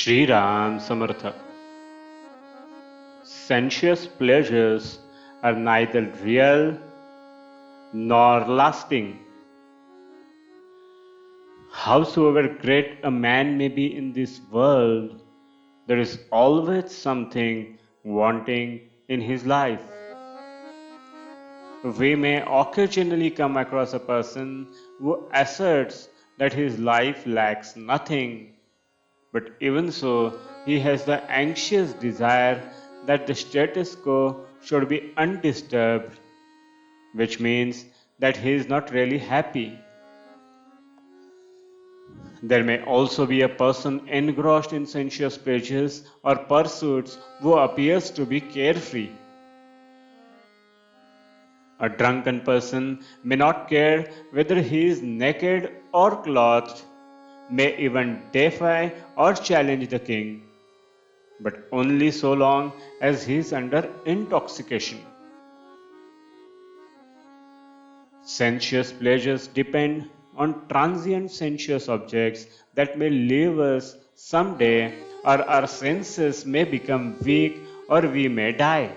Shri Ram Samartha. Sensuous pleasures are neither real nor lasting. Howsoever great a man may be in this world, there is always something wanting in his life. We may occasionally come across a person who asserts that his life lacks nothing, but even so, he has the anxious desire that the status quo should be undisturbed, which means that he is not really happy. There may also be a person engrossed in sensuous pleasures or pursuits who appears to be carefree. A drunken person may not care whether he is naked or clothed, may even defy or challenge the king, but only so long as he is under intoxication. Sensuous pleasures depend on transient sensuous objects that may leave us someday, or our senses may become weak, or we may die.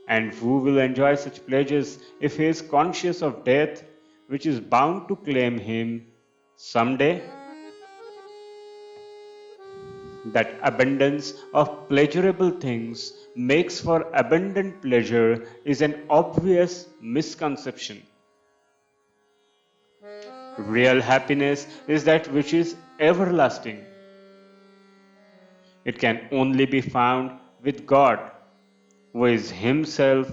And who will enjoy such pleasures if he is conscious of death, which is bound to claim him someday? That abundance of pleasurable things makes for abundant pleasure is an obvious misconception. Real happiness is that which is everlasting. It can only be found with God, who is Himself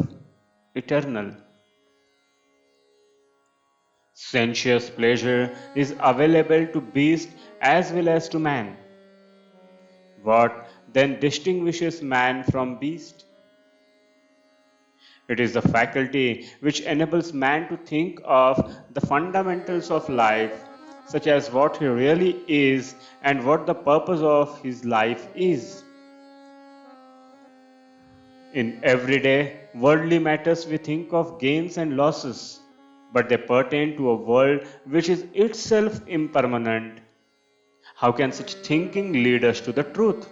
eternal. Sensuous pleasure is available to beast as well as to man. What then distinguishes man from beast? It is the faculty which enables man to think of the fundamentals of life, such as what he really is and what the purpose of his life is. In everyday worldly matters, we think of gains and losses, but they pertain to a world which is itself impermanent. How can such thinking lead us to the truth?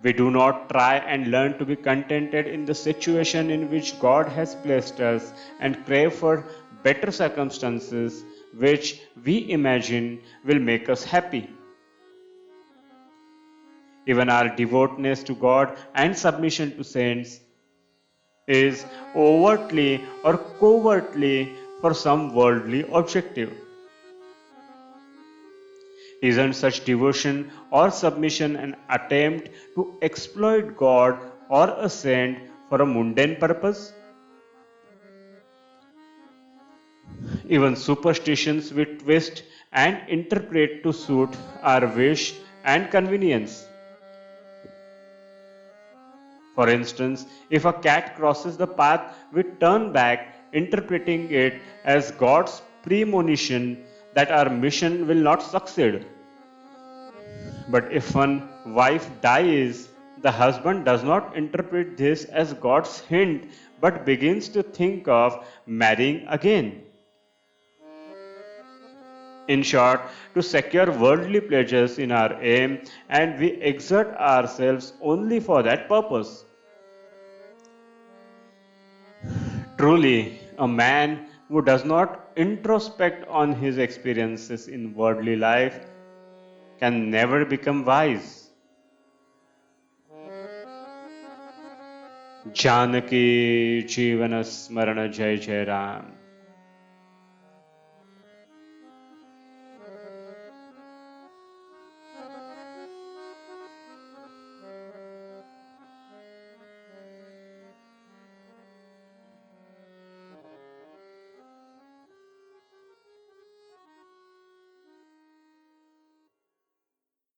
We do not try and learn to be contented in the situation in which God has placed us and crave for better circumstances which we imagine will make us happy. Even our devoutness to God and submission to saints is overtly or covertly for some worldly objective. Isn't such devotion or submission an attempt to exploit God or a saint for a mundane purpose? Even superstitions we twist and interpret to suit our wish and convenience. For instance, if a cat crosses the path, we turn back, interpreting it as God's premonition that our mission will not succeed. But if one wife dies, the husband does not interpret this as God's hint but begins to think of marrying again. In short, to secure worldly pleasures in our aim, and we exert ourselves only for that purpose. Truly, a man who does not introspect on his experiences in worldly life can never become wise. Janaki Jeevana Smarana Jai Jai Ram.